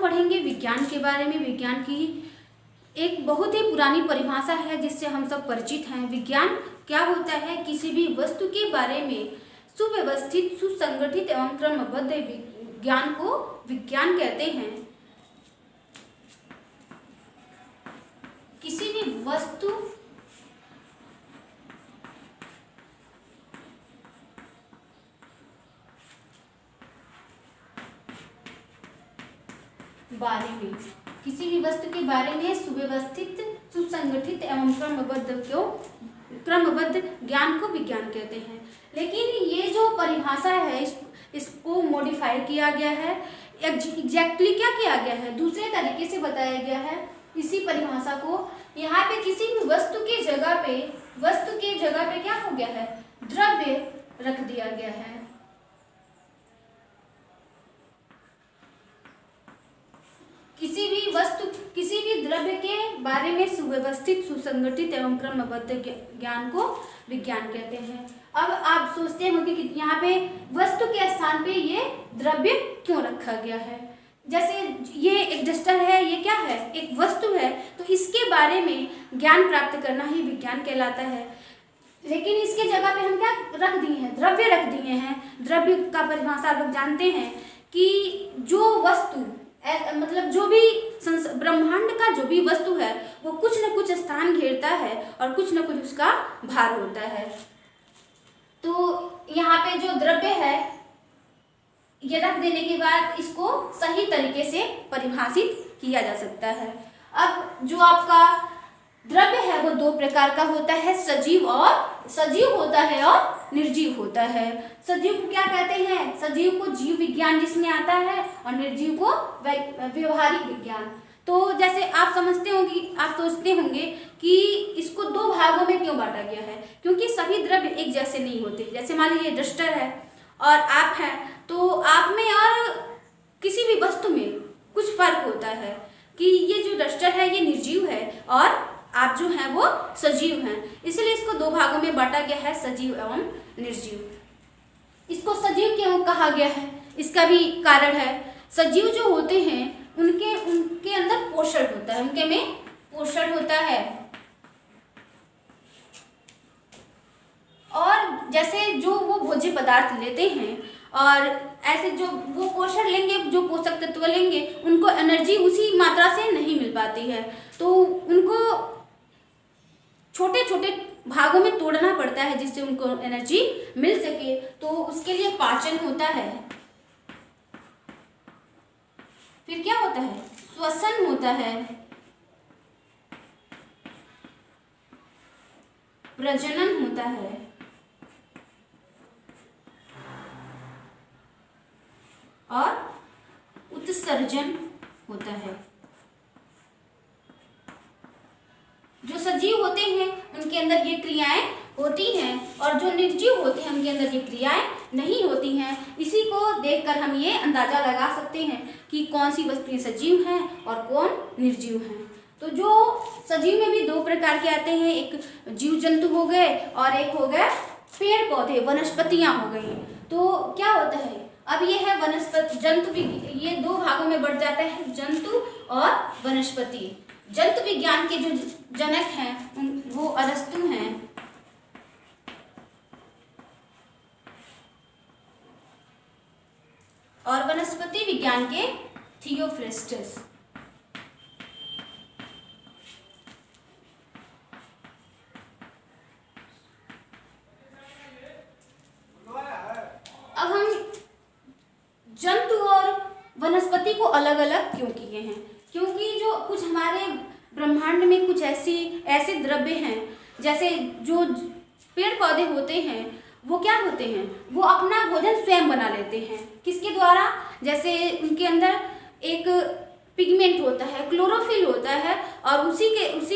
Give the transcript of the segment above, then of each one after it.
पढ़ेंगे विज्ञान के बारे में। विज्ञान की एक बहुत ही पुरानी परिभाषा है जिससे हम सब परिचित हैं। विज्ञान क्या होता है? किसी भी वस्तु के बारे में सुव्यवस्थित, सुसंगठित एवं क्रमबद्ध ज्ञान को विज्ञान कहते हैं। किसी भी वस्तु बारे में, किसी भी वस्तु के बारे में सुव्यवस्थित, सुसंगठित एवं क्रमबद्ध ज्ञान को विज्ञान कहते हैं। लेकिन ये जो परिभाषा है इसको मॉडिफाई किया गया है। एग्जैक्टली क्या किया गया है? दूसरे तरीके से बताया गया है इसी परिभाषा को। यहाँ पे किसी भी वस्तु के जगह पे क्या हो गया है? द्रव्य रख दिया गया है। किसी भी द्रव्य के बारे में सुव्यवस्थित, सुसंगठित एवं क्रमबद्ध ज्ञान को विज्ञान कहते हैं। अब आप सोचते होंगे कि यहाँ पे वस्तु के स्थान पे ये द्रव्य क्यों रखा गया है? जैसे ये एक डस्टर है, ये क्या है? एक वस्तु है, तो इसके बारे में ज्ञान प्राप्त करना ही विज्ञान कहलाता है। लेकिन इसके जगह पे हम क्या रख दिए हैं? द्रव्य रख दिए हैं। द्रव्य का परिभाषा लोग जानते हैं कि जो वस्तु मतलब जो भी ब्रह्मांड का जो भी वस्तु है वो कुछ न कुछ स्थान घेरता है और कुछ न कुछ उसका भार होता है। तो यहाँ पे जो द्रव्य है ये रख देने के बाद इसको सही तरीके से परिभाषित किया जा सकता है। अब जो आपका द्रव्य है वो दो प्रकार का होता है, सजीव होता है और निर्जीव होता है। सजीव को क्या कहते हैं? सजीव को जीव विज्ञान जिसमें आता है और निर्जीव को व्यवहारिक विज्ञान। तो जैसे आप सोचते होंगे कि इसको दो भागों में क्यों बांटा गया है? क्योंकि सभी द्रव्य एक जैसे नहीं होते। जैसे मान लीजिए डस्टर है और आप हैं, तो आप में और किसी भी वस्तु में कुछ फर्क होता है कि ये जो डस्टर है ये निर्जीव है और आप जो हैं वो सजीव हैं। इसलिए इसको दो भागों में बांटा गया है, सजीव एवं निर्जीव। इसको सजीव क्यों कहा गया है? इसका भी कारण है। सजीव जो होते हैं उनके अंदर पोषण होता है, उनके में पोषण होता है। और जैसे जो वो भोज्य पदार्थ लेते हैं और ऐसे जो वो पोषण लेंगे, जो पोषक तत्व लेंगे, उनको एनर्जी उसी मात्रा से नहीं मिल पाती है। तो उनको छोटे छोटे भागों में तोड़ना पड़ता है जिससे उनको एनर्जी मिल सके। तो उसके लिए पाचन होता है। फिर क्या होता है? श्वसन होता है, प्रजनन होता है और उत्सर्जन होता है। जो सजीव होते हैं उनके अंदर ये क्रियाएं होती हैं और जो निर्जीव होते हैं उनके अंदर ये क्रियाएं नहीं होती हैं। इसी को देखकर हम ये अंदाजा लगा सकते हैं कि कौन सी वस्तुएं सजीव हैं और कौन निर्जीव हैं। तो जो सजीव में भी दो प्रकार के आते हैं, एक जीव जंतु हो गए और एक हो गए पेड़ पौधे, वनस्पतियां हो गई। तो क्या होता है? अब ये है वनस्पति, जंतु, ये दो भागों में बढ़ जाता है, जंतु और वनस्पति। जंतु विज्ञान के जो जनक हैं वो अरस्तु हैं और वनस्पति विज्ञान के थियोफ्रेस्टस। अब हम जंतु और वनस्पति को अलग अलग क्यों किए हैं? क्योंकि जो कुछ हमारे ब्रह्मांड में कुछ ऐसे द्रव्य हैं, जैसे जो पेड़ पौधे होते हैं वो क्या होते हैं? वो अपना भोजन स्वयं बना लेते हैं। किसके द्वारा? जैसे उनके अंदर एक पिगमेंट होता है, क्लोरोफिल होता है और उसी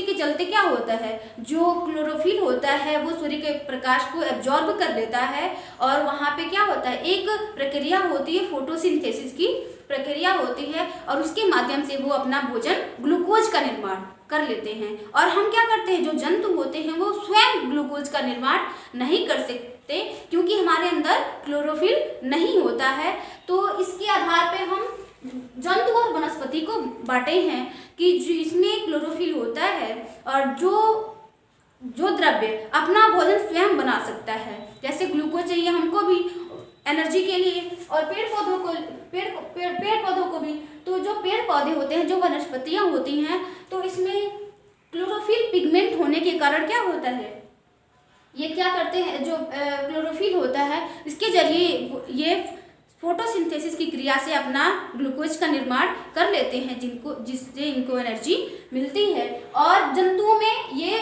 के चलते क्या होता है? जो क्लोरोफिल होता है वो सूर्य के प्रकाश को एब्जॉर्ब कर लेता है और वहाँ पे क्या होता है? एक प्रक्रिया होती है, फोटोसिंथेसिस की प्रक्रिया होती है और उसके माध्यम से वो अपना भोजन, ग्लूकोज का निर्माण कर लेते हैं। और हम क्या करते हैं? जो जंतु होते हैं वो स्वयं ग्लूकोज का निर्माण नहीं कर सकते क्योंकि हमारे अंदर क्लोरोफिल नहीं होता है। तो इसके आधार पे हम जंतु और वनस्पति बांटे हैं कि इसमें क्लोरोफिल होता है और जो द्रव्य अपना भोजन स्वयं बना सकता है, जैसे ग्लूकोज चाहिए हमको भी एनर्जी के लिए और पेड़ पौधों को भी। तो जो पेड़ पौधे होते हैं, जो वनस्पतियां होती हैं, तो इसमें क्लोरोफिल पिगमेंट होने के कारण क्या होता है, ये क्या करते हैं, जो क्लोरोफिल होता है इसके जरिए ये फोटोसिंथेसिस की क्रिया से अपना ग्लूकोज का निर्माण कर लेते हैं, जिससे इनको एनर्जी मिलती है। और जंतुओं में ये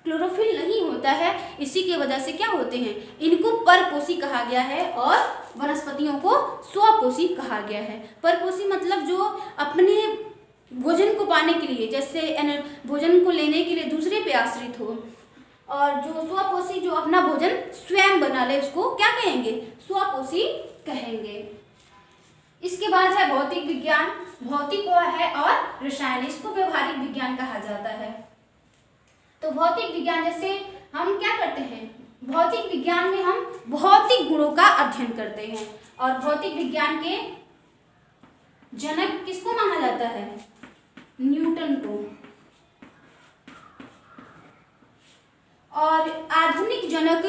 क्लोरोफिल नहीं होता है, इसी की वजह से क्या होते हैं, इनको परपोषी कहा गया है और वनस्पतियों को स्वपोषी कहा गया है। परपोषी मतलब जो अपने भोजन को पाने के लिए, जैसे भोजन को लेने के लिए दूसरे पे आश्रित हो, और जो स्वपोषी जो अपना भोजन स्वयं बना ले, उसको क्या कहेंगे, स्वपोषी कहेंगे। इसके बाद है भौतिक विज्ञान। भौतिक है और रसायन, इसको व्यवहारिक विज्ञान कहा जाता है। तो भौतिक विज्ञान, जैसे हम क्या करते हैं, भौतिक विज्ञान में हम भौतिक गुणों का अध्ययन करते हैं। और भौतिक विज्ञान के जनक किसको माना जाता है, न्यूटन को। और आधुनिक जनक,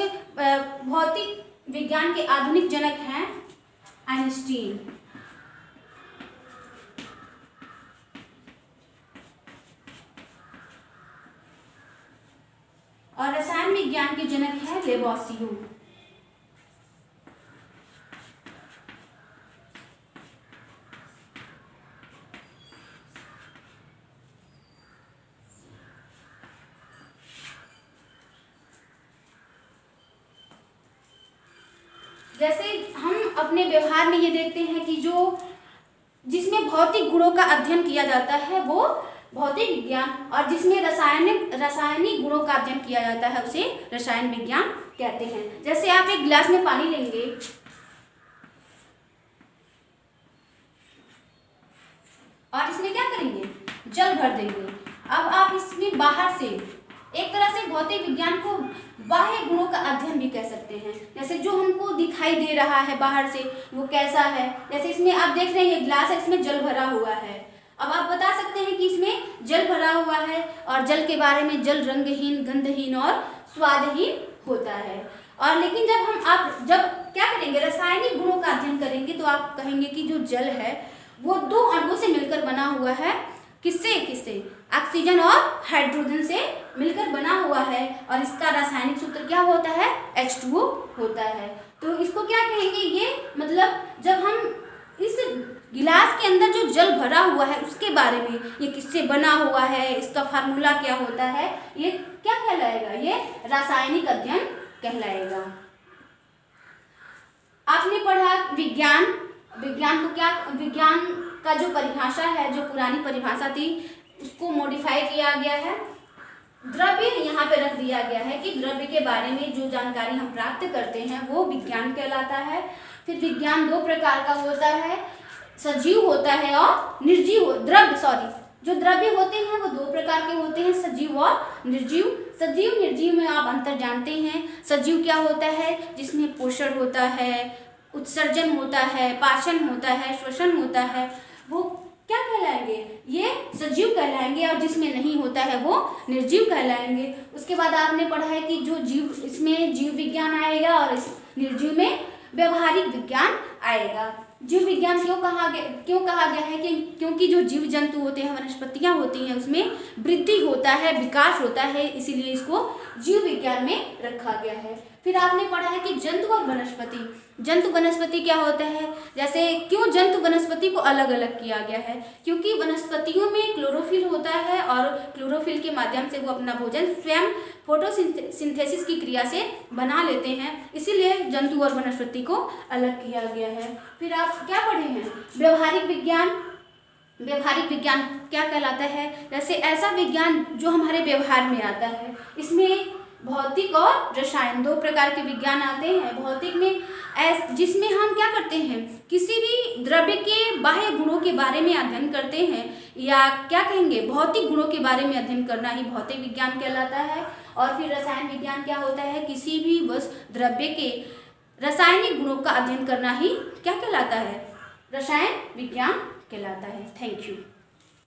भौतिक विज्ञान के आधुनिक जनक हैं आइंस्टीन। और रसायन विज्ञान के जनक है लेवोसियो। जैसे हम अपने व्यवहार में ये देखते हैं कि जिसमें भौतिक गुणों का अध्ययन किया जाता है वो भौतिक विज्ञान, और जिसमें रासायनिक गुणों का अध्ययन किया जाता है उसे रसायन विज्ञान कहते हैं। जैसे आप एक गिलास में पानी लेंगे और इसमें क्या करेंगे, जल भर देंगे। अब आप इसमें बाहर से एक तरह से भौतिक विज्ञान को बाह्य गुणों का अध्ययन भी कह सकते हैं। जैसे जो हमको दिखाई दे रहा है बाहर से वो कैसा है, जैसे इसमें आप देख रहे हैं ये गिलास है, इसमें जल भरा हुआ है। अब आप बता सकते हैं कि इसमें जल भरा हुआ है, और जल के बारे में जल रंगहीन, गंधहीन और स्वादहीन होता है। और लेकिन जब क्या करेंगे, रासायनिक गुणों का अध्ययन करेंगे, तो आप कहेंगे कि जो जल है वो दो अणुओं से मिलकर बना हुआ है। किससे ऑक्सीजन और हाइड्रोजन से मिलकर बना हुआ है, और इसका रासायनिक सूत्र क्या होता है, H2O होता है। तो इसको क्या कहेंगे, ये मतलब जब हम इस गिलास के अंदर जो जल भरा हुआ है उसके बारे में, ये किससे बना हुआ है, इसका फार्मूला क्या होता है, ये क्या कहलाएगा, ये रासायनिक अध्ययन कहलाएगा। आपने पढ़ा विज्ञान का जो परिभाषा है, जो पुरानी परिभाषा थी उसको मॉडिफाई किया गया है। द्रव्य यहाँ पे रख दिया गया है कि द्रव्य के बारे में जो जानकारी हम प्राप्त करते हैं वो विज्ञान कहलाता है। फिर विज्ञान दो प्रकार का होता है, सजीव होता है और निर्जीव। जो द्रव्य होते हैं वो दो प्रकार के होते हैं, सजीव और निर्जीव। सजीव निर्जीव में आप अंतर जानते हैं। सजीव क्या होता है, जिसमें पोषण होता है, उत्सर्जन होता है, पाचन होता है, श्वसन होता है, वो क्या कहलाएंगे, ये सजीव कहलाएंगे। और जिसमें नहीं होता है वो निर्जीव कहलाएंगे। उसके बाद आपने पढ़ा है कि जो जीव, इसमें जीव विज्ञान आएगा और इस निर्जीव में व्यवहारिक विज्ञान आएगा। जीव विज्ञान क्यों कहा गया है कि क्योंकि जो जीव जंतु होते हैं, वनस्पतियां होती हैं, उसमें वृद्धि होता है, विकास होता है, इसीलिए इसको जीव विज्ञान में रखा गया है। फिर आपने पढ़ा है कि जंतु और वनस्पति क्या होता है, जैसे क्यों जंतु वनस्पति को अलग अलग किया गया है, क्योंकि वनस्पतियों में क्लोरोफिल होता है और क्लोरोफिल के माध्यम से वो अपना भोजन स्वयं फोटोसिंथेसिस की क्रिया से बना लेते हैं, इसीलिए जंतु और वनस्पति को अलग किया गया है। फिर आप क्या पढ़े हैं, व्यवहारिक विज्ञान क्या कहलाता है, जैसे ऐसा विज्ञान जो हमारे व्यवहार में आता है। इसमें भौतिक और रसायन दो प्रकार के विज्ञान आते हैं। भौतिक में जिसमें हम क्या करते हैं, किसी भी द्रव्य के बाह्य गुणों के बारे में अध्ययन करते हैं, या क्या कहेंगे, भौतिक गुणों के बारे में अध्ययन करना ही भौतिक विज्ञान कहलाता है। और फिर रसायन विज्ञान क्या होता है, किसी भी द्रव्य के रासायनिक गुणों का अध्ययन करना ही क्या कहलाता है, रसायन विज्ञान कहलाता है। Thank you.